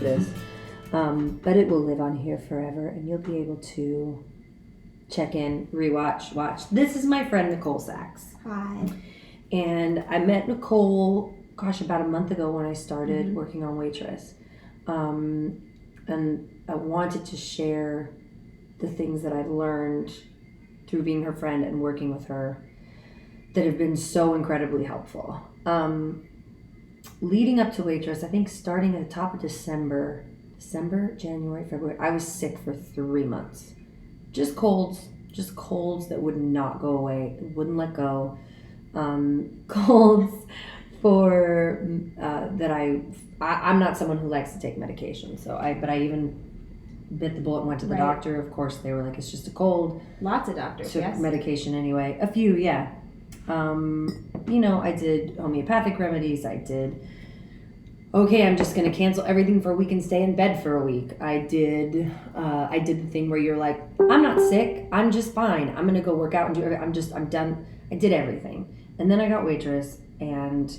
this. But it will live on here forever, and you'll be able to check in, rewatch, watch. This is my friend Nicole Sachs. Hi. And I met Nicole, about a month ago when I started working on Waitress. And I wanted to share the things that I've learned through being her friend and working with her that have been so incredibly helpful. Leading up to Waitress, I think starting at the top of December, January, February, I was sick for 3 months. Just colds that would not go away, wouldn't let go. Colds for that I'm not someone who likes to take medication, but I even bit the bullet and went to the doctor. Of course, they were like, it's just a cold. Lots of doctors, took medication anyway. A few, yeah. I did homeopathic remedies. I did, I'm just going to cancel everything for a week and stay in bed for a week. I did the thing where you're like, I'm not sick. I'm just fine. I'm going to go work out and do everything. I'm done. I did everything. And then I got Waitress and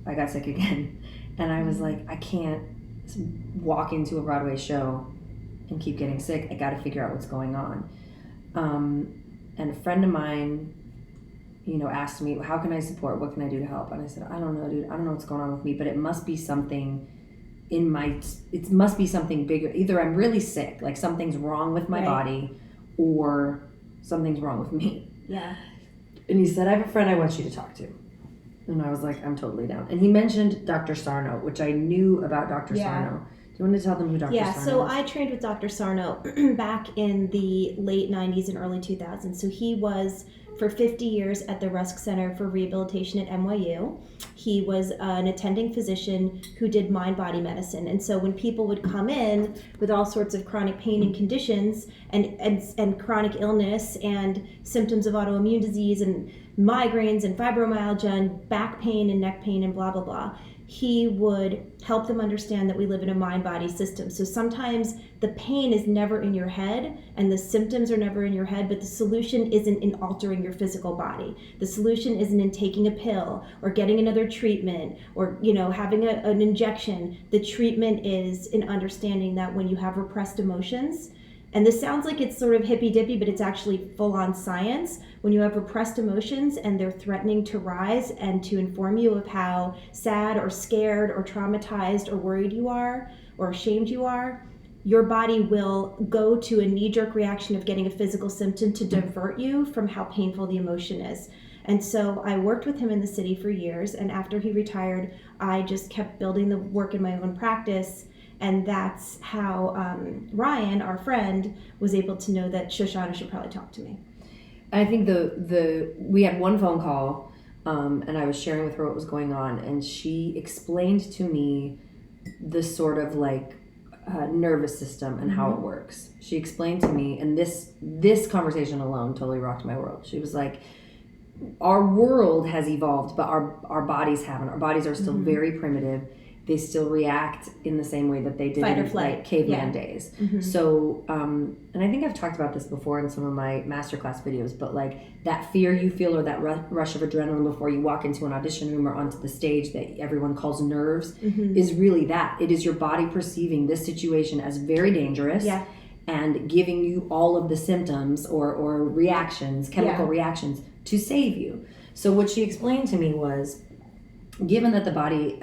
I got sick again. And I was like, I can't walk into a Broadway show and keep getting sick. I got to figure out what's going on. And a friend of mine, asked me, how can I support? What can I do to help? And I said, I don't know, dude. I don't know what's going on with me, but it must be something it must be something bigger. Either I'm really sick, like something's wrong with my body, or something's wrong with me. Yeah. And he said, I have a friend I want you to talk to. And I was like, I'm totally down. And he mentioned Dr. Sarno, which I knew about Dr. Sarno. Do you want to tell them who Dr. Sarno is? Yeah, so I trained with Dr. Sarno back in the late 90s and early 2000s. So he was for 50 years at the Rusk Center for Rehabilitation at NYU. He was an attending physician who did mind-body medicine. And so when people would come in with all sorts of chronic pain and conditions and chronic illness and symptoms of autoimmune disease and migraines and fibromyalgia and back pain and neck pain and blah, blah, blah, he would help them understand that we live in a mind-body system. So sometimes the pain is never in your head and the symptoms are never in your head, but the solution isn't in altering your physical body. The solution isn't in taking a pill or getting another treatment or, having an injection. The treatment is in understanding that when you have repressed emotions, and this sounds like it's sort of hippy-dippy, but it's actually full-on science. When you have repressed emotions and they're threatening to rise and to inform you of how sad or scared or traumatized or worried you are or ashamed you are, your body will go to a knee-jerk reaction of getting a physical symptom to divert you from how painful the emotion is. And so I worked with him in the city for years, and after he retired, I just kept building the work in my own practice. And that's how Ryan, our friend, was able to know that Shoshana should probably talk to me. I think we had one phone call, and I was sharing with her what was going on, and she explained to me the sort of nervous system and how it works. She explained to me, and this conversation alone totally rocked my world. She was like, our world has evolved, but our bodies haven't. Our bodies are still very primitive. They still react in the same way that they did in caveman days. So, and I think I've talked about this before in some of my masterclass videos, but that fear you feel or that rush of adrenaline before you walk into an audition room or onto the stage that everyone calls nerves is really that. It is your body perceiving this situation as very dangerous and giving you all of the symptoms or reactions, chemical reactions to save you. So what she explained to me was, given that the body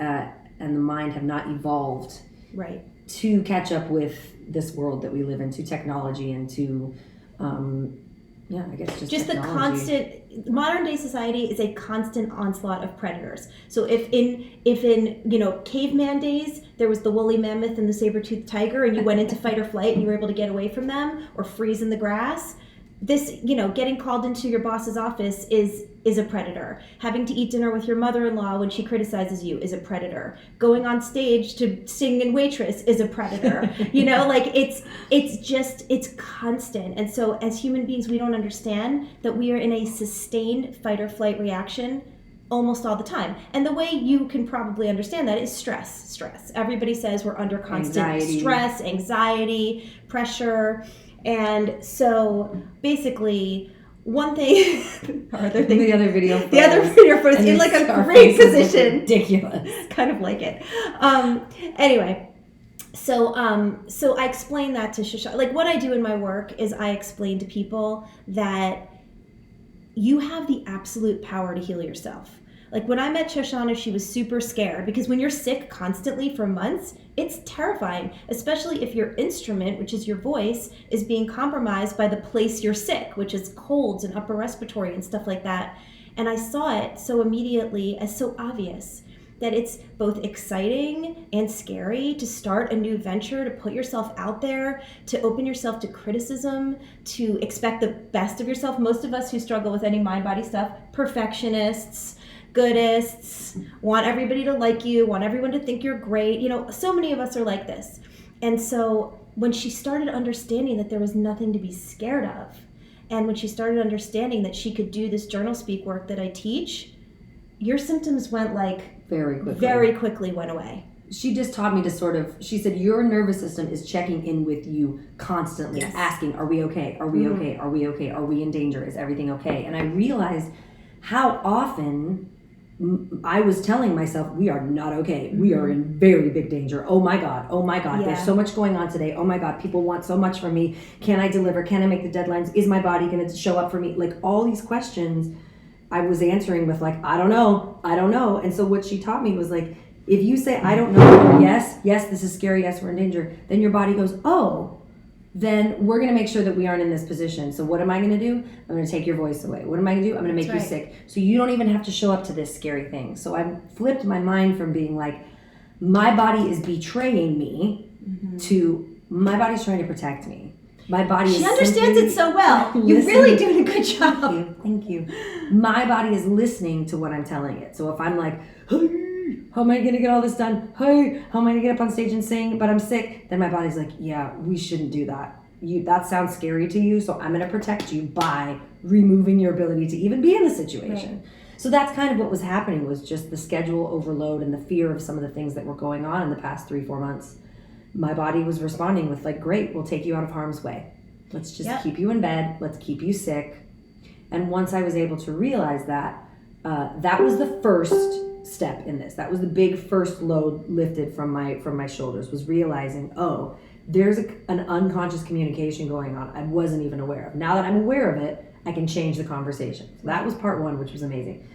and the mind have not evolved to catch up with this world that we live in, to technology and to, I guess just the constant, modern day society is a constant onslaught of predators. So if in caveman days, there was the woolly mammoth and the saber-toothed tiger and you went into fight or flight and you were able to get away from them or freeze in the grass, this, getting called into your boss's office is a predator. Having to eat dinner with your mother-in-law when she criticizes you is a predator. Going on stage to sing in Waitress is a predator. It's constant. And so as human beings, we don't understand that we are in a sustained fight or flight reaction almost all the time. And the way you can probably understand that is stress. Everybody says we're under constant stress, anxiety, pressure. And so basically, one thing, the other video photos in a great position. Ridiculous. Kind of like it. Anyway, So I explain that to Shoshana. Like, what I do in my work is I explain to people that you have the absolute power to heal yourself. Like, when I met Shoshana, she was super scared, because when you're sick constantly for months, it's terrifying, especially if your instrument, which is your voice, is being compromised by the place you're sick, which is colds and upper respiratory and stuff like that. And I saw it so immediately as so obvious that it's both exciting and scary to start a new venture, to put yourself out there, to open yourself to criticism, to expect the best of yourself. Most of us who struggle with any mind-body stuff, perfectionists, goodists, want everybody to like you, want everyone to think you're great. You know, so many of us are like this. And so when she started understanding that there was nothing to be scared of, and when she started understanding that she could do this JournalSpeak work that I teach, your symptoms went like very quickly went away. She just taught me to she said, your nervous system is checking in with you constantly, yes, asking, are we okay? Are we okay? Are we okay? Are we in danger? Is everything okay? And I realized how often I was telling myself, we are not okay. We are in very big danger. Oh my God. Oh my God. Yeah. There's so much going on today. Oh my God. People want so much from me. Can I deliver? Can I make the deadlines? Is my body going to show up for me? Like, all these questions I was answering with like, I don't know. And so what she taught me was like, if you say, I don't know, yes, this is scary, yes, we're in danger, then your body goes, oh, then we're going to make sure that we aren't in this position. So what am I going to do? I'm going to take your voice away. What am I going to do? I'm going to make you sick. So you don't even have to show up to this scary thing. So I flipped my mind from being like, my body is betraying me to my body's trying to protect me. My body She understands it so well. You're really doing a good job. Thank you. My body is listening to what I'm telling it. So if I'm like, hey, how am I going to get all this done? Hey, how am I going to get up on stage and sing, but I'm sick? Then my body's like, yeah, we shouldn't do that. That sounds scary to you, so I'm going to protect you by removing your ability to even be in the situation. Right. So that's kind of what was happening, was just the schedule overload and the fear of some of the things that were going on in the past 3-4 months. My body was responding with like, great, we'll take you out of harm's way. Let's just keep you in bed. Let's keep you sick. And once I was able to realize that, that was the first step in this. That was the big first load lifted from my shoulders, was realizing, oh, there's an unconscious communication going on I wasn't even aware of. Now that I'm aware of it, I can change the conversation. So that was part one, which was amazing.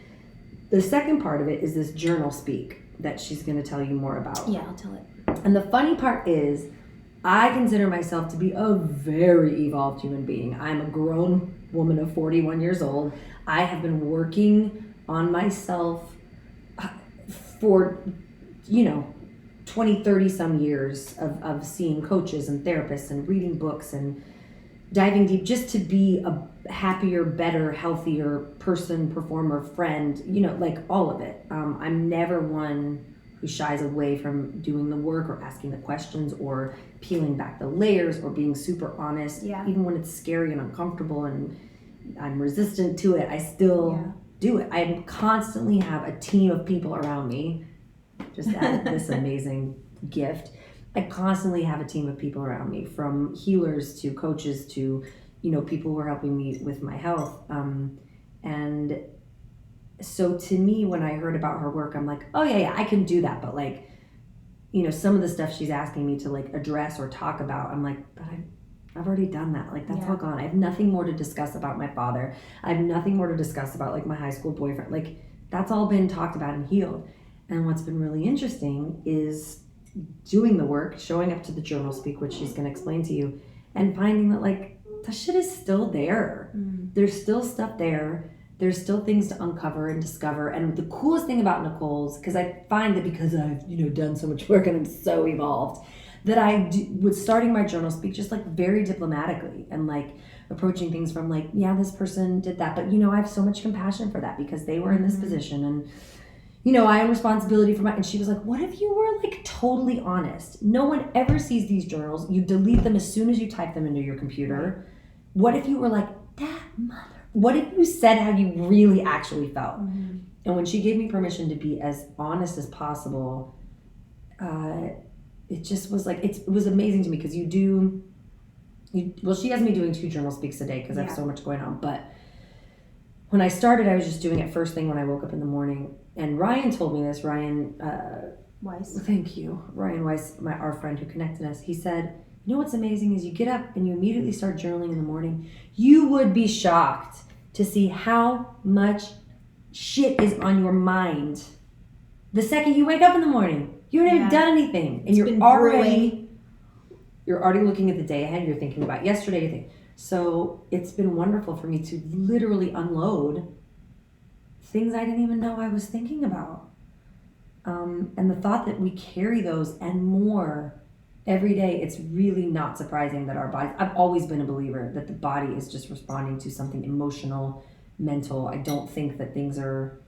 The second part of it is this JournalSpeak that she's going to tell you more about. Yeah, I'll tell it. And the funny part is, I consider myself to be a very evolved human being. I'm a grown woman of 41 years old. I have been working on myself for, 20, 30 some years of seeing coaches and therapists and reading books and diving deep just to be a happier, better, healthier person, performer, friend, like all of it. I'm never one who shies away from doing the work or asking the questions or peeling back the layers or being super honest. Yeah. Even when it's scary and uncomfortable and I'm resistant to it, I still do it. I constantly have a team of people around me. Just add this amazing gift. I constantly have a team of people around me, from healers to coaches to, people who are helping me with my health. And so to me, when I heard about her work, I'm like, oh yeah, I can do that. But like, some of the stuff she's asking me to like address or talk about, I'm like, but I've already done that. Like, that's all gone. I have nothing more to discuss about my father. I have nothing more to discuss about like my high school boyfriend. Like, that's all been talked about and healed. And what's been really interesting is doing the work, showing up to the JournalSpeak, which she's going to explain to you, and finding that like the shit is still there. There's still stuff there. There's still things to uncover and discover. And the coolest thing about Nicole's, because I find that because I've done so much work and I'm so evolved, that I was starting my JournalSpeak just like very diplomatically and like approaching things from like, yeah, this person did that, but I have so much compassion for that because they were in this position, and I have responsibility for and she was like, what if you were like totally honest? No one ever sees these journals. You delete them as soon as you type them into your computer. What if you were like, that mother? What if you said how you really actually felt? And when she gave me permission to be as honest as possible, it just was like, it was amazing to me, because she has me doing 2 JournalSpeaks a day because I have so much going on. But when I started, I was just doing it first thing when I woke up in the morning. And Ryan told me this. Ryan Weiss. Thank you. Ryan Weiss, our friend who connected us, he said, you know what's amazing is you get up and you immediately start journaling in the morning. You would be shocked to see how much shit is on your mind the second you wake up in the morning. You haven't even done anything. And you're already looking at the day ahead. You're thinking about yesterday. So it's been wonderful for me to literally unload things I didn't even know I was thinking about. And the thought that we carry those and more every day, it's really not surprising that our bodies, I've always been a believer that the body is just responding to something emotional, mental. I don't think that things are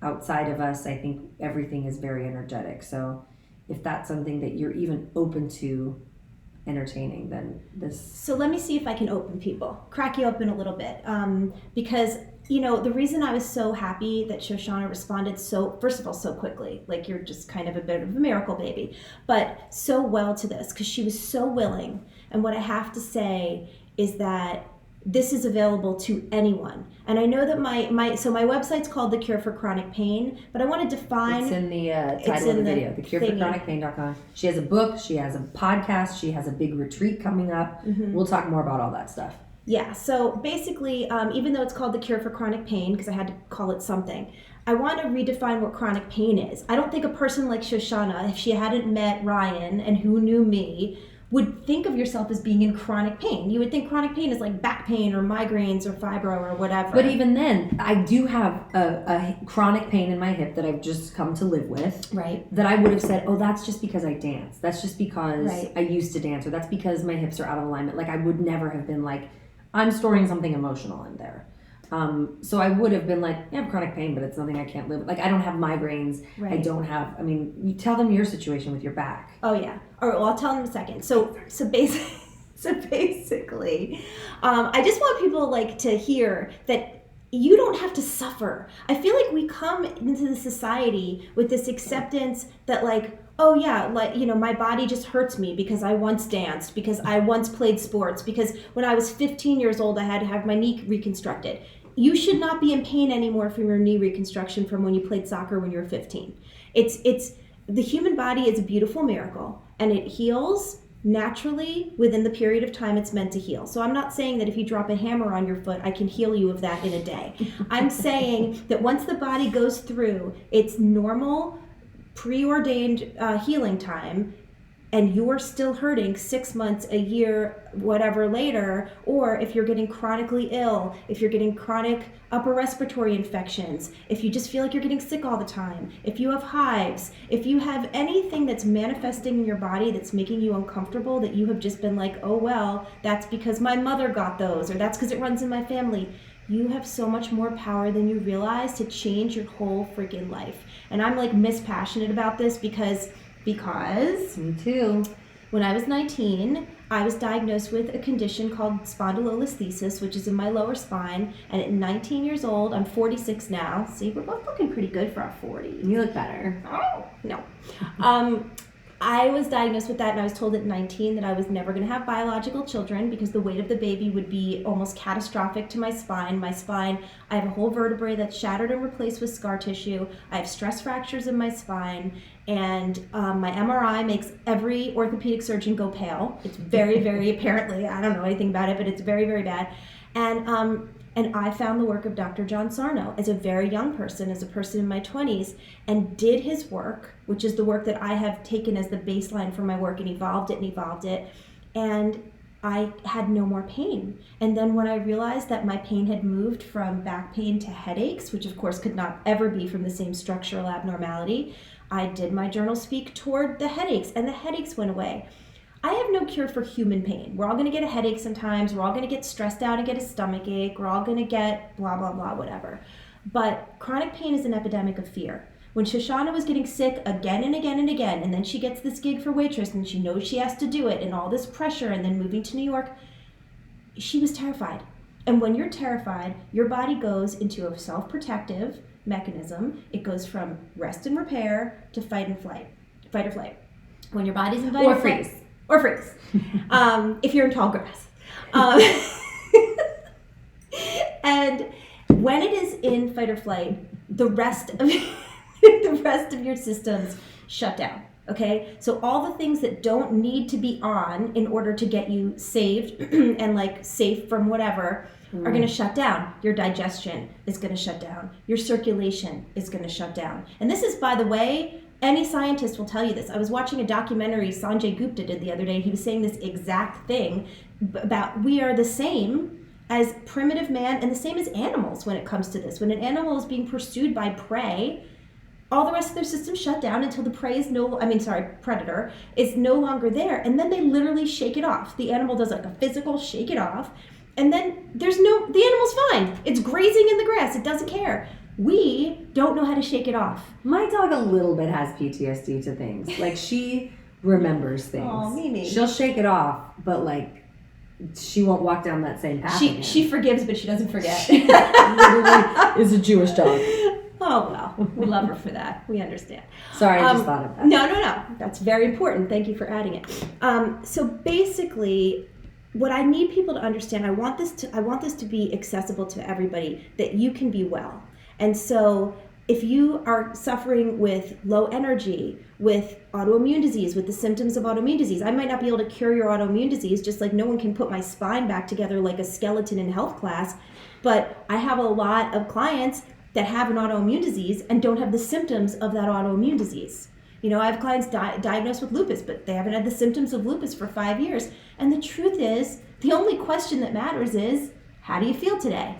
outside of us. I think everything is very energetic. So if that's something that you're even open to entertaining, then this... So let me see if I can crack you open a little bit. Because, the reason I was so happy that Shoshana responded first of all, so quickly, like you're just kind of a bit of a miracle baby, but so well to this, because she was so willing. And what I have to say is that this is available to anyone. And I know that my website's called The Cure for Chronic Pain, but I want to define... It's in the title of the video, thecureforchronicpain.com. She has a book, she has a podcast, she has a big retreat coming up. Mm-hmm. We'll talk more about all that stuff. Yeah, so basically, even though it's called The Cure for Chronic Pain, because I had to call it something, I want to redefine what chronic pain is. I don't think a person like Shoshana, if she hadn't met Ryan and who knew me, would think of yourself as being in chronic pain. You would think chronic pain is like back pain or migraines or fibro or whatever. But even then, I do have a chronic pain in my hip that I've just come to live with. Right. That I would have said, oh, that's just because I dance. That's just because right. I used to dance. Or that's because my hips are out of alignment. Like I would never have been like, I'm storing something emotional in there. So I would have been like, yeah, I have chronic pain, but it's nothing I can't live with. Like I don't have migraines. Right. I don't have, you tell them your situation with your back. Oh yeah. All right, well I'll tell them in a second. So basically, I just want people to hear that you don't have to suffer. I feel like we come into the society with this acceptance that oh yeah, my body just hurts me because I once danced, because I once played sports, because when I was 15 years old I had to have my knee reconstructed. You should not be in pain anymore from your knee reconstruction from when you played soccer when you were 15. It's the human body is a beautiful miracle, and it heals naturally within the period of time it's meant to heal. So I'm not saying that if you drop a hammer on your foot, I can heal you of that in a day. I'm saying that once the body goes through its normal preordained healing time, and you're still hurting 6 months, a year, whatever later, or if you're getting chronically ill, if you're getting chronic upper respiratory infections, if you just feel like you're getting sick all the time, if you have hives, if you have anything that's manifesting in your body that's making you uncomfortable, that you have just been like, oh well, that's because my mother got those, or that's because it runs in my family. You have so much more power than you realize to change your whole freaking life. And I'm mispassionate about this because me too. When I was 19, I was diagnosed with a condition called spondylolisthesis, which is in my lower spine. And at 19 years old, I'm 46 now. See, we're both looking pretty good for our 40s. You look better. Oh, no. I was diagnosed with that, and I was told at 19 that I was never going to have biological children because the weight of the baby would be almost catastrophic to my spine. My spine, I have a whole vertebrae that's shattered and replaced with scar tissue. I have stress fractures in my spine, and my MRI makes every orthopedic surgeon go pale. It's very, very apparently, I don't know anything about it, but it's very, very bad. And I found the work of Dr. John Sarno as a very young person, as a person in my 20s, and did his work, which is the work that I have taken as the baseline for my work, and evolved it. And I had no more pain. And then when I realized that my pain had moved from back pain to headaches, which of course could not ever be from the same structural abnormality, I did my JournalSpeak toward the headaches, and the headaches went away. I have no cure for human pain. We're all going to get a headache sometimes. We're all going to get stressed out and get a stomach ache. We're all going to get blah, blah, blah, whatever. But chronic pain is an epidemic of fear. When Shoshana was getting sick again and again and again, and then she gets this gig for Waitress, and she knows she has to do it, and all this pressure, and then moving to New York, she was terrified. And when you're terrified, your body goes into a self-protective mechanism. It goes from rest and repair to fight or flight. When your body's in fight or freeze. Or freeze, if you're in tall grass. And when it is in fight or flight, the rest of your systems shut down. Okay, so all the things that don't need to be on in order to get you saved and like safe from whatever are going to shut down. Your digestion is going to shut down. Your circulation is going to shut down. And this is, by the way, any scientist will tell you this. I was watching a documentary Sanjay Gupta did the other day. He was saying this exact thing about we are the same as primitive man and the same as animals when it comes to this. When an animal is being pursued by prey, all the rest of their system shut down until the predator is no longer there. And then they literally shake it off. The animal does like a physical shake it off. And then the animal's fine. It's grazing in the grass. It doesn't care. We don't know how to shake it off. My dog a little bit has PTSD to things. Like, she remembers things. Oh, Mimi. She'll shake it off, but like, she won't walk down that same path again. She forgives, but she doesn't forget. She literally is a Jewish dog. Oh, well, we love her for that. We understand. Sorry, I just thought of that. No. That's very important. Thank you for adding it. So basically, what I need people to understand, I want this to be accessible to everybody, that you can be well. And so if you are suffering with low energy, with autoimmune disease, with the symptoms of autoimmune disease, I might not be able to cure your autoimmune disease, just like no one can put my spine back together like a skeleton in health class. But I have a lot of clients that have an autoimmune disease and don't have the symptoms of that autoimmune disease. You know, I have clients diagnosed with lupus, but they haven't had the symptoms of lupus for 5 years. And the truth is, the only question that matters is, how do you feel today?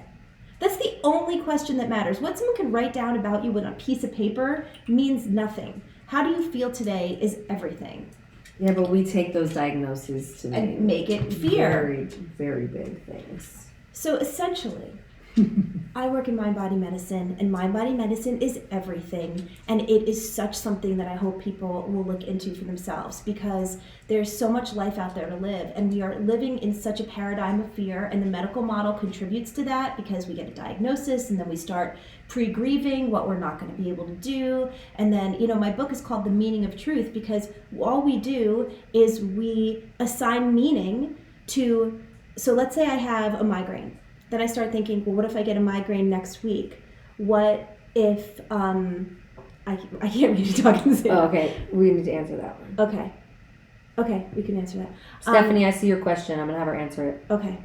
That's the only question that matters. What someone can write down about you on a piece of paper means nothing. How do you feel today is everything. Yeah, but we take those diagnoses to make it fear. Very, very big things. So essentially, I work in mind-body medicine, and mind-body medicine is everything, and it is such something that I hope people will look into for themselves, because there's so much life out there to live, and we are living in such a paradigm of fear, and the medical model contributes to that because we get a diagnosis, and then we start pre-grieving what we're not going to be able to do, and then, you know, my book is called The Meaning of Truth, because all we do is we assign meaning to, so let's say I have a migraine. Then I start thinking, well, what if I get a migraine next week? What if, I can't read you talking the same. Oh, okay, we need to answer that one. Okay, we can answer that. Stephanie, I see your question. I'm going to have her answer it. Okay.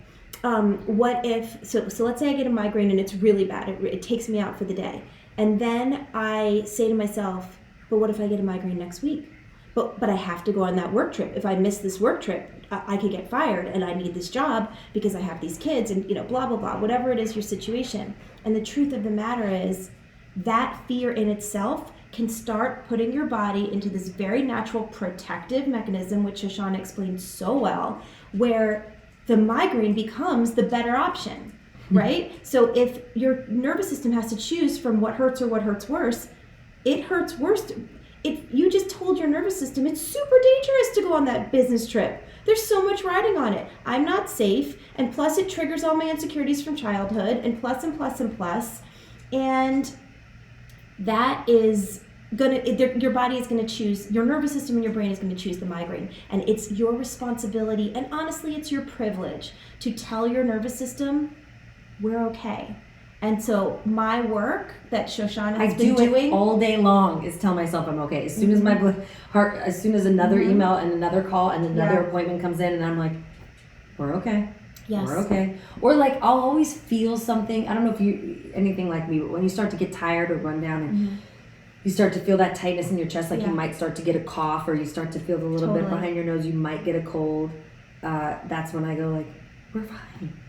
What if, so let's say I get a migraine and it's really bad. It takes me out for the day. And then I say to myself, but what if I get a migraine next week? But I have to go on that work trip. If I miss this work trip, I could get fired, and I need this job because I have these kids, and you know, blah, blah, blah, whatever it is your situation. And the truth of the matter is that fear in itself can start putting your body into this very natural protective mechanism, which Shoshana explained so well, where the migraine becomes the better option, right? So if your nervous system has to choose from what hurts or what hurts worse, it hurts worse. If you just told your nervous system it's super dangerous to go on that business trip. There's so much riding on it. I'm not safe, and plus it triggers all my insecurities from childhood, and plus and plus and plus. And that is your body is gonna choose, your nervous system and your brain is gonna choose the migraine. And it's your responsibility, and honestly, it's your privilege to tell your nervous system, we're okay. And so my work that Shoshana has been doing all day long is tell myself I'm okay. As soon as my heart, as soon as another email and another call and another appointment comes in, and I'm like, we're okay. Yes. We're okay. Or like, I'll always feel something. I don't know if you, anything like me, but when you start to get tired or run down and you start to feel that tightness in your chest, like you might start to get a cough, or you start to feel the little bit behind your nose, you might get a cold. That's when I go like, we're fine.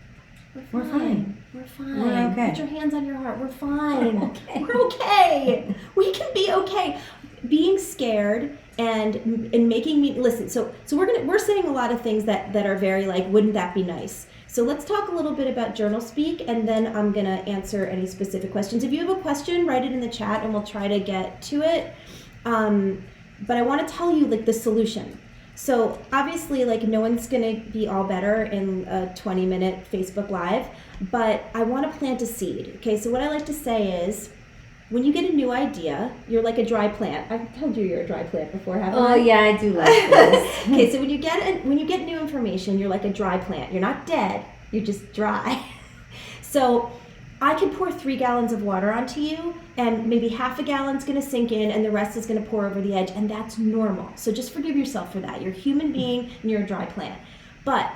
We're fine. We're okay. Put your hands on your heart. We're fine. We're okay. We can be okay. Being scared and making me listen. So we're saying a lot of things that are very like, wouldn't that be nice? So let's talk a little bit about JournalSpeak, and then I'm gonna answer any specific questions. If you have a question, write it in the chat, and we'll try to get to it. But I want to tell you like the solution. So obviously, like, no one's gonna be all better in a 20-minute Facebook Live, but I want to plant a seed. Okay, so what I like to say is, when you get a new idea, you're like a dry plant. I've told you you're a dry plant before, haven't I? Oh yeah, I do like this. Okay, so when you get new information, you're like a dry plant. You're not dead. You're just dry. So I could pour 3 gallons of water onto you, and maybe half a gallon's going to sink in and the rest is going to pour over the edge, and that's normal. So just forgive yourself for that. You're a human being and you're a dry plant. But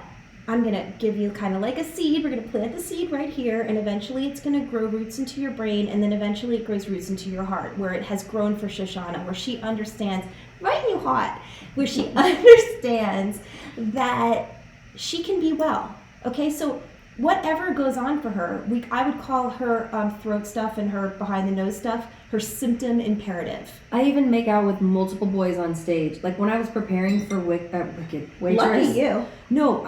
I'm going to give you kind of like a seed. We're going to plant the seed right here, and eventually it's going to grow roots into your brain, and then eventually it grows roots into your heart, where it has grown for Shoshana, where she understands, right in you hot, where she understands that she can be well. Okay, so whatever goes on for her, I would call her throat stuff and her behind the nose stuff her symptom imperative. I even make out with multiple boys on stage. Like when I was preparing for Waitress. Lucky you. No,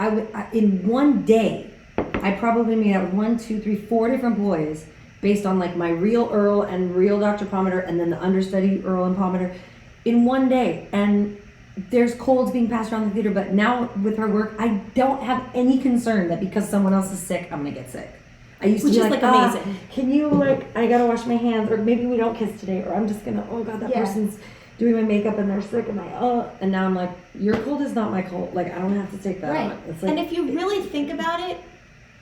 in one day, I probably made out with 1, 2, 3, 4 different boys based on like my real Earl and real Dr. Pomander and then the understudy Earl and Pomander in one day. And there's colds being passed around the theater, but now with her work, I don't have any concern that because someone else is sick, I'm gonna get sick. I used to be like amazing. Can you I gotta wash my hands, or maybe we don't kiss today, or I'm just gonna, oh God, that person's doing my makeup and they're sick, and and now I'm like, your cold is not my cold. Like I don't have to take that on. It's like, and if you really think about it,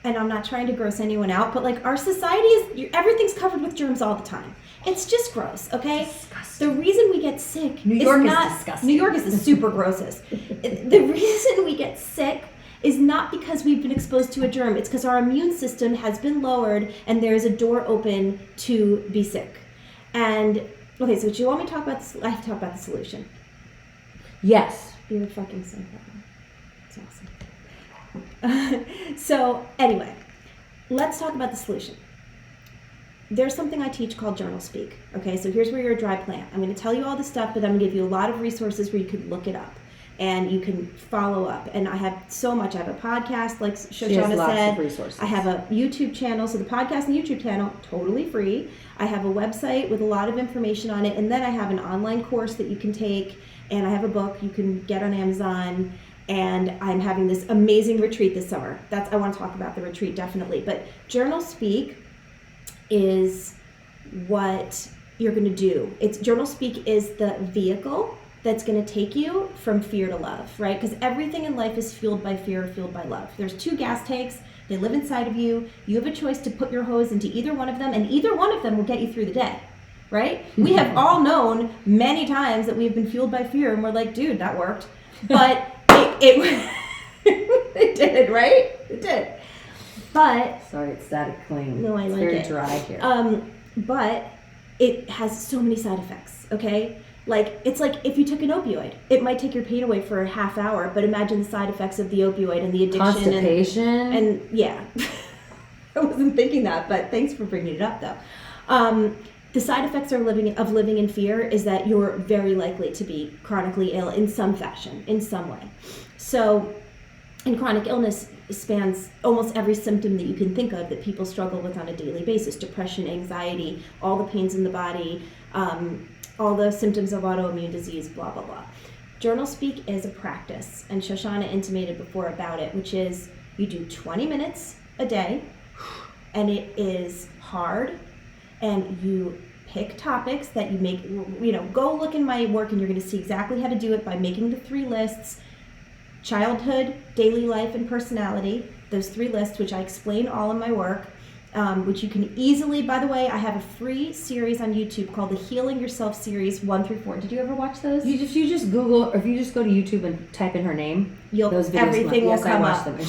and I'm not trying to gross anyone out, but like our society everything's covered with germs all the time. It's just gross, okay? Disgusting. The reason we get sick New York is disgusting. New York is the super grossest. The reason we get sick is not because we've been exposed to a germ. It's because our immune system has been lowered and there's a door open to be sick. And, okay, so do you want me to talk about this? I have to talk about the solution. Yes. You're fucking so clever. It's awesome. So, anyway, let's talk about the solution. There's something I teach called JournalSpeak. Okay, so here's where you're a dry plant. I'm going to tell you all this stuff, but I'm going to give you a lot of resources where you can look it up and you can follow up. And I have so much. I have a podcast, like Shoshana said. Of resources. I have a YouTube channel. So the podcast and YouTube channel, totally free. I have a website with a lot of information on it. And then I have an online course that you can take. And I have a book you can get on Amazon. And I'm having this amazing retreat this summer. I want to talk about the retreat, definitely. But JournalSpeak is what you're going to do. JournalSpeak is the vehicle that's going to take you from fear to love, right? Because everything in life is fueled by fear or fueled by love. There's 2 gas tanks. They live inside of you. You have a choice to put your hose into either one of them, and either one of them will get you through the day, right? We have all known many times that we've been fueled by fear, and we're like, dude, that worked. But it did, right? It did. But sorry, it's static clean. No, I it's like very it. dry here. But it has so many side effects. Okay, like it's like if you took an opioid, it might take your pain away for a half hour. But imagine the side effects of the opioid and the addiction, constipation, and yeah. I wasn't thinking that, but thanks for bringing it up, though. The side effects of living in fear is that you're very likely to be chronically ill in some fashion, in some way. So, and chronic illness spans almost every symptom that you can think of that people struggle with on a daily basis: depression, anxiety, all the pains in the body, all the symptoms of autoimmune disease, blah, blah, blah. JournalSpeak is a practice, and Shoshana intimated before about it, which is you do 20 minutes a day, and it is hard, and you pick topics that you make, go look in my work and you're going to see exactly how to do it by making the 3 lists: childhood, daily life, and personality. Those 3 lists, which I explain all in my work, which you can easily, by the way, I have a free series on YouTube called the Healing Yourself series 1 through 4. Did you ever watch those? If you just Google, or if you just go to YouTube and type in her name, those videos everything will come I watched up. them, and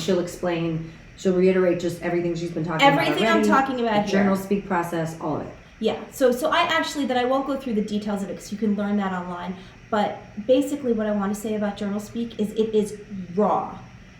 she'll reiterate just everything she's been talking about. Everything I'm talking about here. JournalSpeak process, all of it. Yeah, so I won't go through the details of it because you can learn that online. But basically what I want to say about JournalSpeak is it is raw.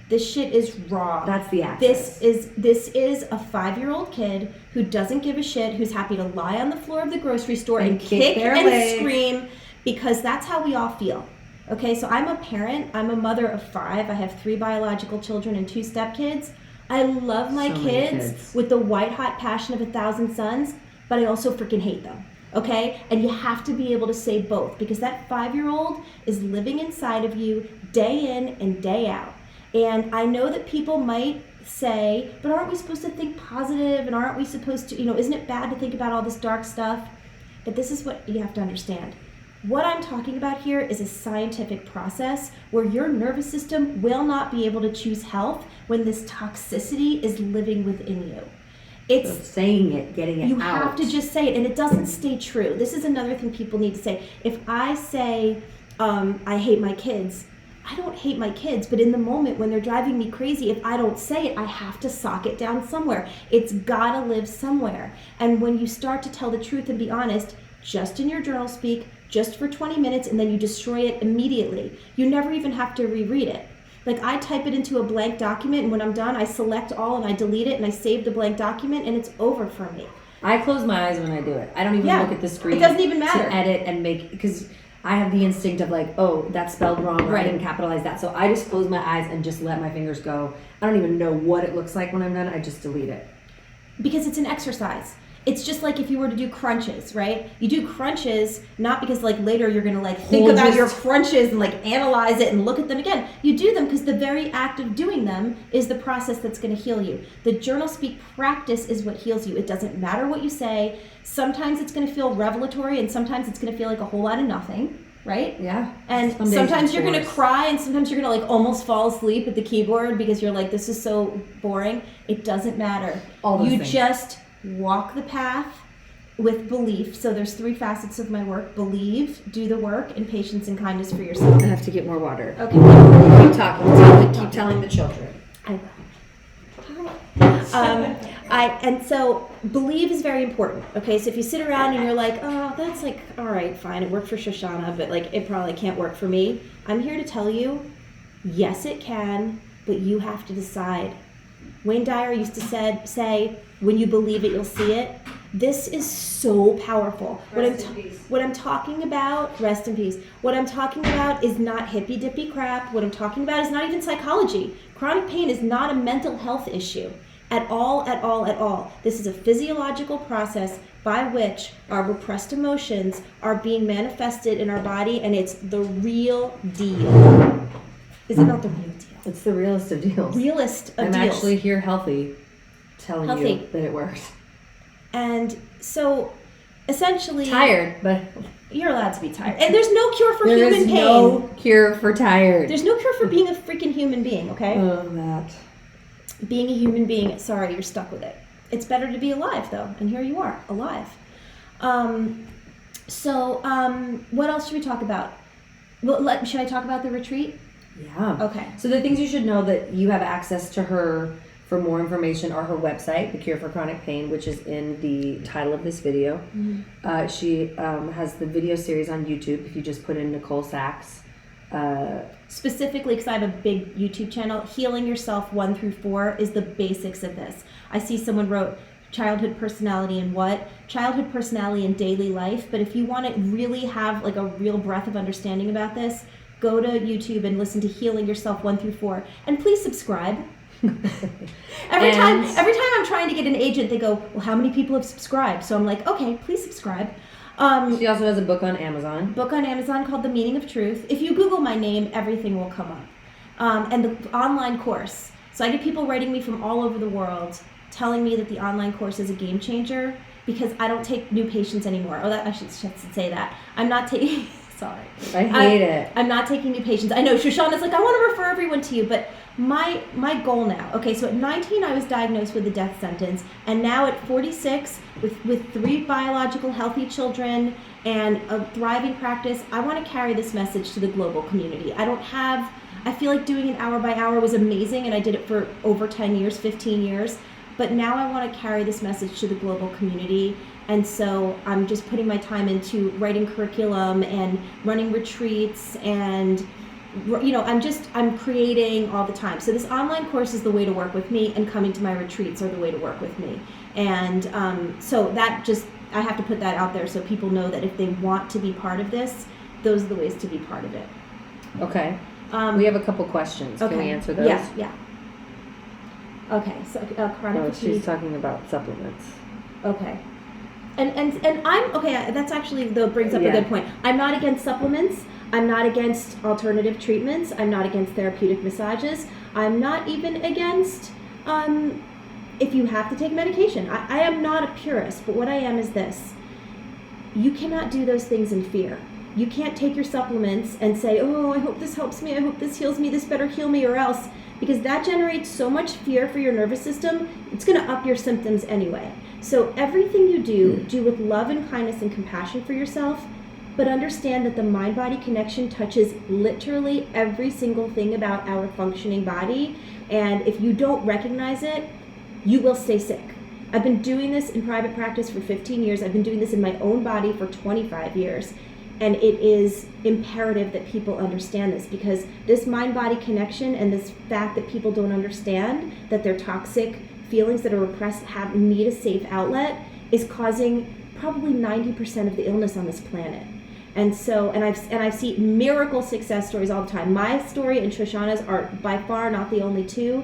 This shit is raw. That's the access. This is a 5-year-old kid who doesn't give a shit, who's happy to lie on the floor of the grocery store and kick and legs. Scream, because that's how we all feel. Okay, so I'm a parent. I'm a mother of 5. I have 3 biological children and 2 stepkids. I love my kids with the white-hot passion of 1,000 suns, but I also freaking hate them. Okay? And you have to be able to say both, because that 5-year-old is living inside of you day in and day out. And I know that people might say, but aren't we supposed to think positive, and aren't we supposed to, isn't it bad to think about all this dark stuff? But this is what you have to understand. What I'm talking about here is a scientific process where your nervous system will not be able to choose health when this toxicity is living within you. It's saying it, getting it out. You have to just say it, and it doesn't stay true. This is another thing people need to say. If I say, I hate my kids, I don't hate my kids, but in the moment when they're driving me crazy, if I don't say it, I have to sock it down somewhere. It's gotta live somewhere. And when you start to tell the truth and be honest, just in your journal speak, just for 20 minutes, and then you destroy it immediately. You never even have to reread it. Like, I type it into a blank document, and when I'm done, I select all and I delete it and I save the blank document, and it's over for me. I close my eyes when I do it. I don't even look at the screen. It doesn't even matter. To edit and make, because I have the instinct of like, oh, that's spelled wrong, or I didn't capitalize that. So I just close my eyes and just let my fingers go. I don't even know what it looks like when I'm done. I just delete it. Because it's an exercise. It's just like if you were to do crunches, right? You do crunches not because like later you're going to like think about your crunches and like analyze it and look at them again. You do them because the very act of doing them is the process that's going to heal you. The journal speak practice is what heals you. It doesn't matter what you say. Sometimes it's going to feel revelatory and sometimes it's going to feel like a whole lot of nothing, right? Yeah. And sometimes you're going to cry and sometimes you're going to like almost fall asleep at the keyboard because you're like, this is so boring. It doesn't matter. You just walk the path with belief. So there's 3 facets of my work: believe, do the work, and patience and kindness for yourself. I have to get more water. Okay. Keep talking. Keep telling the children. And so believe is very important. Okay, so if you sit around and you're like, oh, that's like, all right, fine, it worked for Shoshana, but like it probably can't work for me. I'm here to tell you, yes, it can, but you have to decide. Wayne Dyer used to say, when you believe it, you'll see it. This is so powerful. What I'm talking about, rest in peace. What I'm talking about is not hippy dippy crap. What I'm talking about is not even psychology. Chronic pain is not a mental health issue at all, at all, at all. This is a physiological process by which our repressed emotions are being manifested in our body, and it's the real deal. Is it not the real deal? It's the realest of deals. Realest of I'm deals. actually here healthy, telling you that it works. And so, essentially... Tired, but... You're allowed to be tired. And there's no cure for human pain. There is no cure for tired. There's no cure for being a freaking human being, okay? Oh, that. Being a human being, sorry, you're stuck with it. It's better to be alive, though. And here you are, alive. What else should we talk about? Well, should I talk about the retreat? Yeah. Okay. So the things you should know that you have access to her for more information are her website, The Cure for Chronic Pain, which is in the title of this video. Mm-hmm. She has the video series on YouTube. If you just put in Nicole Sachs. Specifically, because I have a big YouTube channel, Healing Yourself 1 through 4 is the basics of this. I see someone wrote childhood personality and what? Childhood personality in daily life. But if you want to really have like a real breadth of understanding about this, go to YouTube and listen to Healing Yourself 1 through 4. And please subscribe. Every time I'm trying to get an agent, they go, well, how many people have subscribed? So I'm like, okay, please subscribe. She also has a book on Amazon. Book on Amazon called The Meaning of Truth. If you Google my name, everything will come up. And the online course. So I get people writing me from all over the world telling me that the online course is a game changer because I don't take new patients anymore. Oh, I should say that. I'm not taking... Sorry. I hate it. I'm not taking new patients. I know Shoshana's like, I want to refer everyone to you, but my goal now, okay, so at 19 I was diagnosed with a death sentence, and now at 46 with 3 biological healthy children and a thriving practice, I want to carry this message to the global community. I feel like doing an hour by hour was amazing, and I did it for over 10 years, 15 years, but now I want to carry this message to the global community. And so I'm just putting my time into writing curriculum and running retreats and, you know, I'm creating all the time. So this online course is the way to work with me, and coming to my retreats are the way to work with me. And so that just, I have to put that out there so people know that if they want to be part of this, those are the ways to be part of it. Okay. We have a couple questions. Okay. Can we answer those? Yeah. Okay, so chronic fatigue. She's talking about supplements. Okay. And I'm okay. That's actually brings up a good point. I'm not against supplements. I'm not against alternative treatments. I'm not against therapeutic massages. I'm not even against if you have to take medication. I am not a purist, but what I am is this: you cannot do those things in fear. You can't take your supplements and say, "Oh, I hope this helps me. I hope this heals me. This better heal me, or else." because that generates so much fear for your nervous system, it's going to up your symptoms anyway. So everything you do with love and kindness and compassion for yourself, but understand that the mind-body connection touches literally every single thing about our functioning body. And if you don't recognize it, you will stay sick. I've been doing this in private practice for 15 years. I've been doing this in my own body for 25 years. And it is imperative that people understand this, because this mind-body connection and this fact that people don't understand that their toxic feelings that are repressed need a safe outlet is causing probably 90% of the illness on this planet. And so, and I've seen miracle success stories all the time. My story and Shoshana's are by far not the only two.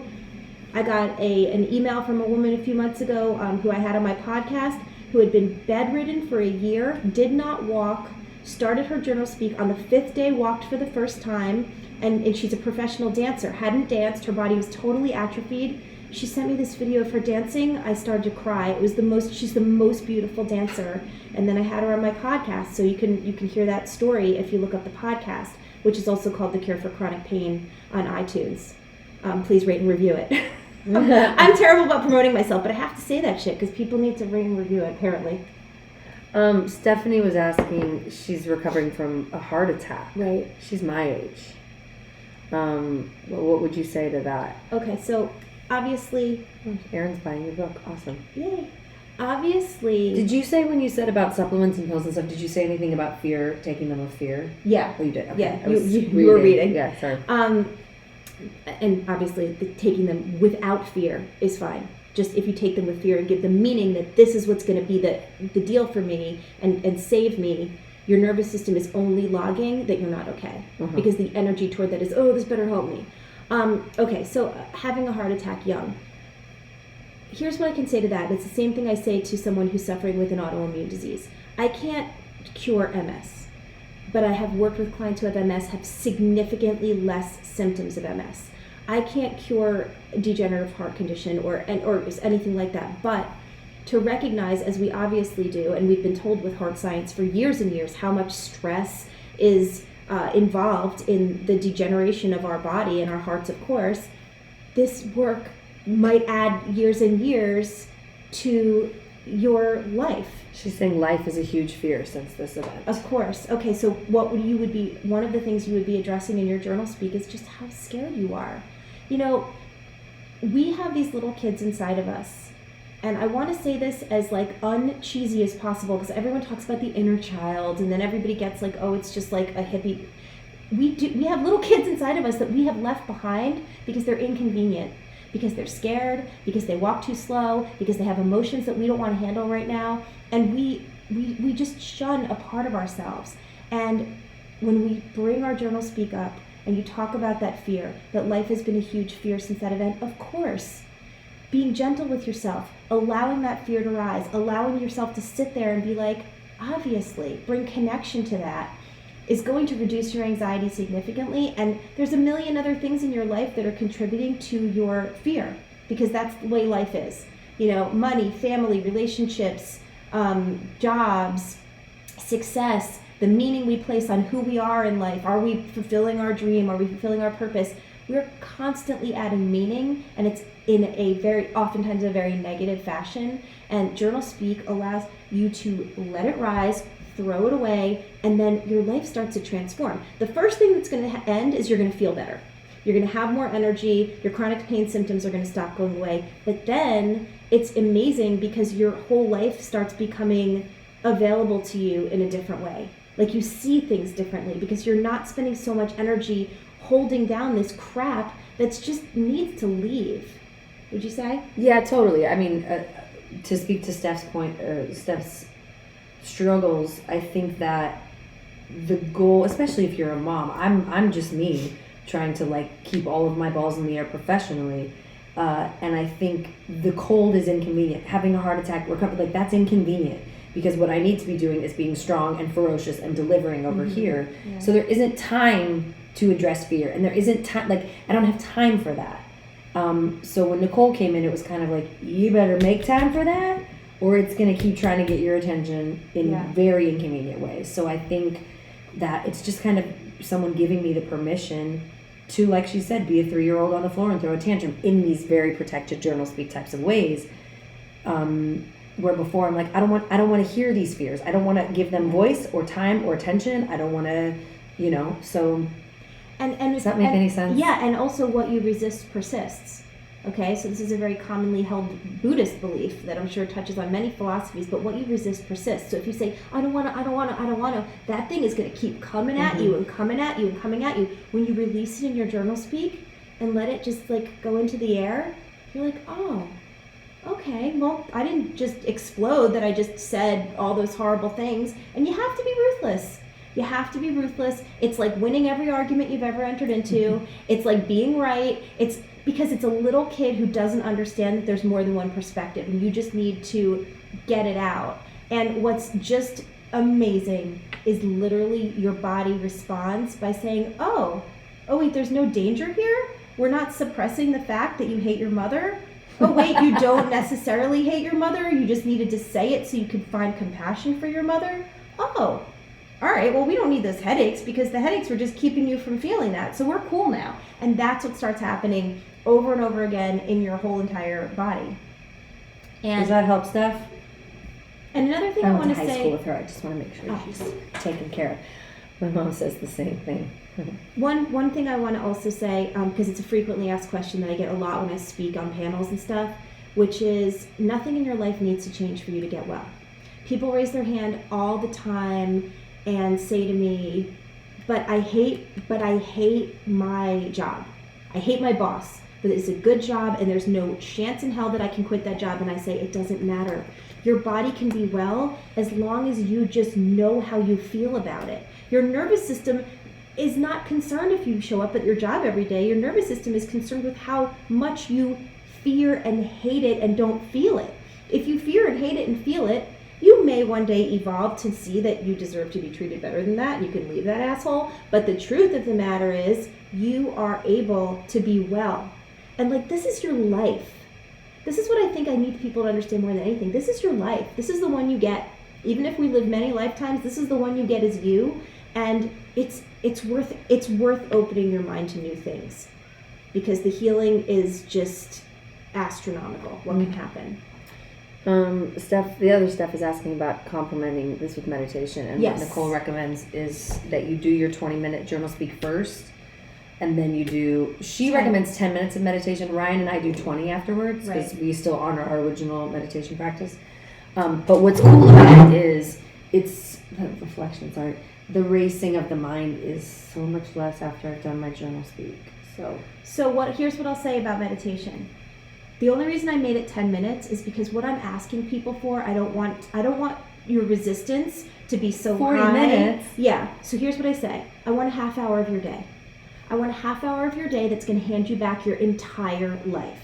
I got an email from a woman a few months ago who I had on my podcast, who had been bedridden for a year, did not walk, started her JournalSpeak on the 5th day, walked for the first time, and she's a professional dancer, hadn't danced, her body was totally atrophied. She sent me this video of her dancing. I started to cry. It was she's the most beautiful dancer. And then I had her on my podcast, so you can hear that story if you look up the podcast, which is also called The Cure for Chronic Pain on iTunes. Please rate and review it. I'm terrible about promoting myself, but I have to say that shit because people need to rate and review it, apparently. Stephanie was asking, she's recovering from a heart attack. Right. She's my age. What would you say to that? Okay, so obviously... Erin's buying your book. Awesome. Yay. Obviously... Did you say, when you said about supplements and pills and stuff, did you say anything about fear, taking them with fear? Yeah. Oh, you did? Okay. Yeah, you were reading. Yeah, sorry. And obviously taking them without fear is fine. Just if you take them with fear and give them meaning that this is what's going to be the deal for me and save me, your nervous system is only logging that you're not okay. Because the energy toward that is, oh, this better help me. Okay, so having a heart attack young. Here's what I can say to that. It's the same thing I say to someone who's suffering with an autoimmune disease. I can't cure MS, but I have worked with clients who have MS, have significantly less symptoms of MS. I can't cure degenerative heart condition or anything like that, but to recognize, as we obviously do, and we've been told with heart science for years and years, how much stress is involved in the degeneration of our body and our hearts, of course, this work might add years and years to your life. She's saying life is a huge fear since this event. Of course. Okay, so one of the things you would be addressing in your JournalSpeak is just how scared you are. You know, we have these little kids inside of us, and I want to say this as like uncheesy as possible, because everyone talks about the inner child, and then everybody gets like, oh, it's just like a hippie. We have little kids inside of us that we have left behind because they're inconvenient, because they're scared, because they walk too slow, because they have emotions that we don't want to handle right now, and we just shun a part of ourselves. And when we bring our JournalSpeak up and you talk about that fear, that life has been a huge fear since that event, of course, being gentle with yourself, allowing that fear to rise, allowing yourself to sit there and be like, obviously, bring connection to that, is going to reduce your anxiety significantly. And there's a million other things in your life that are contributing to your fear, because that's the way life is. You know, money, family, relationships, jobs, success, the meaning we place on who we are in life. Are we fulfilling our dream? Are we fulfilling our purpose? We're constantly adding meaning, and it's in oftentimes a very negative fashion. And JournalSpeak allows you to let it rise, throw it away, and then your life starts to transform. The first thing that's going to end is you're going to feel better. You're going to have more energy. Your chronic pain symptoms are going to stop going away. But then it's amazing because your whole life starts becoming available to you in a different way. Like, you see things differently because you're not spending so much energy holding down this crap that's just needs to leave. Would you say? Yeah, totally. I mean, to speak to Steph's point, Steph's struggles, I think that the goal, especially if you're a mom, I'm just me trying to like keep all of my balls in the air professionally, and I think the cold is inconvenient. Having a heart attack, like, that's inconvenient, because what I need to be doing is being strong and ferocious and delivering over here. Yeah. So there isn't time to address fear, and there isn't time, like, I don't have time for that. So when Nicole came in, it was kind of like, you better make time for that, or it's going to keep trying to get your attention in very inconvenient ways. So I think that it's just kind of someone giving me the permission to, like she said, be a 3-year-old on the floor and throw a tantrum in these very protected JournalSpeak types of ways. Where before I'm like, I don't want to hear these fears. I don't want to give them voice or time or attention. I don't want to, so. And does that make any sense? Yeah, and also what you resist persists. Okay, so this is a very commonly held Buddhist belief that I'm sure touches on many philosophies, but what you resist persists. So if you say, I don't want to, that thing is going to keep coming at you and coming at you and coming at you. When you release it in your JournalSpeak and let it just like go into the air, you're like, oh, okay, well, I didn't just explode that I just said all those horrible things. And you have to be ruthless. You have to be ruthless. It's like winning every argument you've ever entered into. It's like being right. It's because it's a little kid who doesn't understand that there's more than one perspective, and you just need to get it out. And what's just amazing is literally your body responds by saying, oh wait, there's no danger here? We're not suppressing the fact that you hate your mother? Oh wait, you don't necessarily hate your mother, you just needed to say it so you could find compassion for your mother? Oh, all right, well, we don't need those headaches because the headaches were just keeping you from feeling that. So we're cool now. And that's what starts happening over and over again in your whole entire body. And does that help, Steph? And another thing I want to say. I went to high school with her. I just want to make sure she's taken care of. My mom says the same thing. One thing I want to also say, because it's a frequently asked question that I get a lot when I speak on panels and stuff, which is nothing in your life needs to change for you to get well. People raise their hand all the time and say to me, but I hate my job. I hate my boss, but it's a good job and there's no chance in hell that I can quit that job. And I say, it doesn't matter. Your body can be well as long as you just know how you feel about it. Your nervous system is not concerned if you show up at your job every day. Your nervous system is concerned with how much you fear and hate it and don't feel it. If you fear and hate it and feel it, you may one day evolve to see that you deserve to be treated better than that, and you can leave that asshole. But the truth of the matter is, you are able to be well. And like, this is your life. This is what I think I need people to understand more than anything. This is your life. This is the one you get. Even if we live many lifetimes, this is the one you get as you. And it's worth opening your mind to new things. Because the healing is just astronomical. What can happen? The other Steph is asking about complementing this with meditation, and yes. What Nicole recommends is that you do your 20-minute JournalSpeak first, and then you do, she recommends 10 minutes of meditation. Ryan and I do 20 afterwards, because we still honor our original meditation practice. But what's cool about it is, it's, the reflections aren't, the racing of the mind is so much less after I've done my JournalSpeak. Here's what I'll say about meditation. The only reason I made it 10 minutes is because what I'm asking people for, I don't want your resistance to be so 40 high. minutes. Yeah. So here's what I say. I want a half hour of your day. I want a half hour of your day that's going to hand you back your entire life.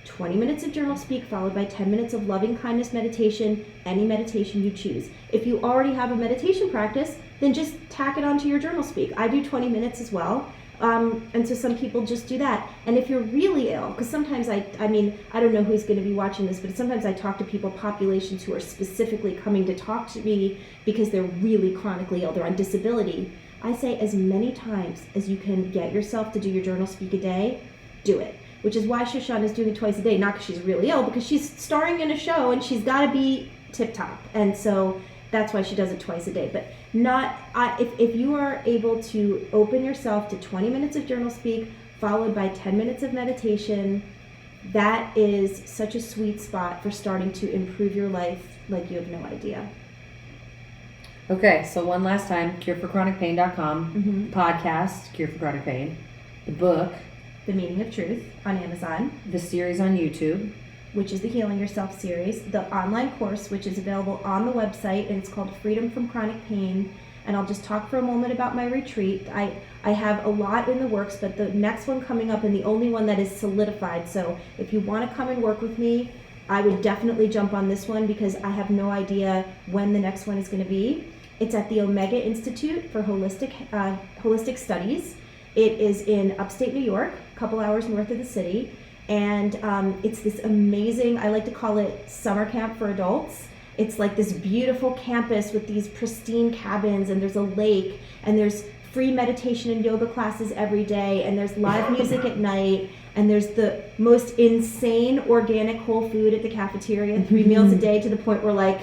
20 minutes of JournalSpeak followed by 10 minutes of loving kindness meditation, any meditation you choose. If you already have a meditation practice, then just tack it onto your JournalSpeak. I do 20 minutes as well. And so some people just do that. And if you're really ill, because sometimes I don't know who's going to be watching this, but sometimes I talk to people, populations who are specifically coming to talk to me because they're really chronically ill, they're on disability. I say as many times as you can get yourself to do your JournalSpeak a day, do it. Which is why Shoshana is doing it twice a day, not because she's really ill, because she's starring in a show and she's got to be tip-top. And so that's why she does it twice a day. But if you are able to open yourself to 20 minutes of JournalSpeak followed by 10 minutes of meditation, that is such a sweet spot for starting to improve your life like you have no idea. Okay, so one last time, cureforchronicpain.com, podcast, Cure for Chronic Pain, the book, The Meaning of Truth on Amazon, the series on YouTube, which is the Healing Yourself series, the online course, which is available on the website, and it's called Freedom from Chronic Pain. And I'll just talk for a moment about my retreat. I have a lot in the works, but the next one coming up, and the only one that is solidified. So if you want to come and work with me, I would definitely jump on this one because I have no idea when the next one is going to be. It's at the Omega Institute for Holistic Studies. It is in upstate New York, a couple hours north of the city. And it's this amazing, I like to call it summer camp for adults. It's like this beautiful campus with these pristine cabins, and there's a lake, and there's free meditation and yoga classes every day, and there's live music at night, and there's the most insane organic whole food at the cafeteria, 3 meals a day, to the point where like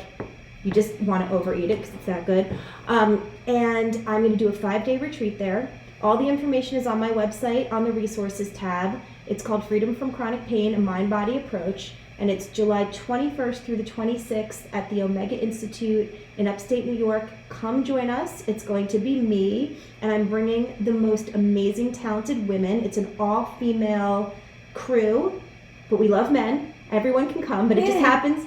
you just want to overeat it because it's that good. And I'm going to do a 5-day retreat there. All the information is on my website on the resources tab. It's called Freedom from Chronic Pain, a Mind-Body Approach. And it's July 21st through the 26th at the Omega Institute in upstate New York. Come join us. It's going to be me, and I'm bringing the most amazing, talented women. It's an all-female crew, but we love men. Everyone can come, but it just happens.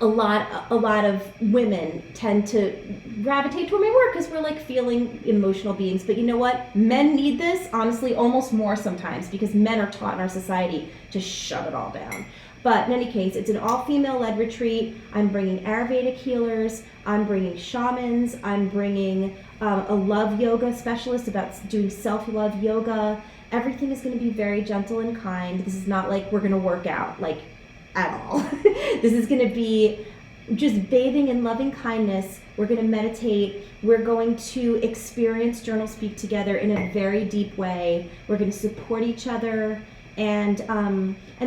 A lot of women tend to gravitate toward my work because we're like feeling emotional beings. But you know what? Men need this, honestly, almost more sometimes, because men are taught in our society to shut it all down. But in any case, it's an all-female led retreat. I'm bringing Ayurvedic healers. I'm bringing shamans. I'm bringing a love yoga specialist about doing self-love yoga. Everything is going to be very gentle and kind. This is not like we're going to work out, like, at all. This is going to be just bathing in loving kindness. We're going to meditate. We're going to experience JournalSpeak together in a very deep way. We're going to support each other. And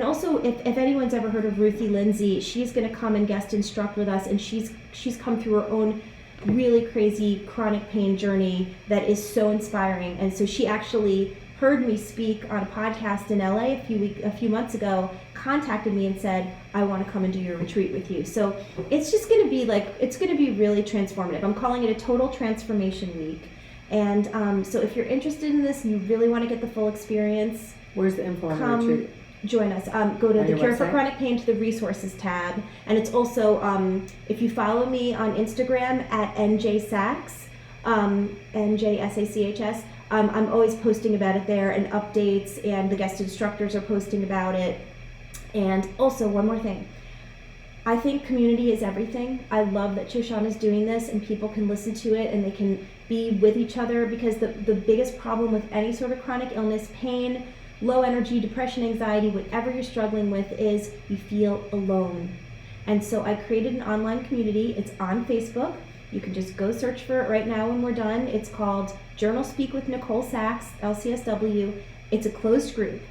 also, if anyone's ever heard of Ruthie Lindsay, she's going to come and guest instruct with us. And she's come through her own really crazy chronic pain journey that is so inspiring. And so she actually heard me speak on a podcast in LA a few months ago, contacted me and said, I want to come and do your retreat with you. So it's just going to be it's going to be really transformative. I'm calling it a total transformation week. And so if you're interested in this and you really want to get the full experience, where's the info on the retreat? Join us. Go to the Cure for Chronic Pain to the resources tab. And it's also, if you follow me on Instagram at NJSachs, NJSACHS, I'm always posting about it there, and updates, and the guest instructors are posting about it. And also, one more thing. I think community is everything. I love that Shoshana's doing this, and people can listen to it, and they can be with each other, because the biggest problem with any sort of chronic illness, pain, low energy, depression, anxiety, whatever you're struggling with, is you feel alone. And so I created an online community. It's on Facebook. You can just go search for it right now when we're done. It's called JournalSpeak with Nicole Sachs, LCSW. It's a closed group.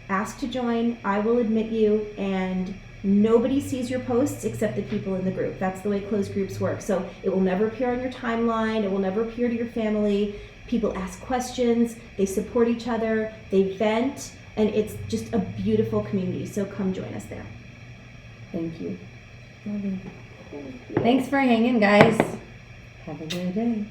Ask to join. I will admit you, and nobody sees your posts except the people in the group. That's the way closed groups work. So it will never appear on your timeline. It will never appear to your family. People ask questions. They support each other. They vent. And it's just a beautiful community. So come join us there. Thank you. Thanks for hanging, guys. Have a good day.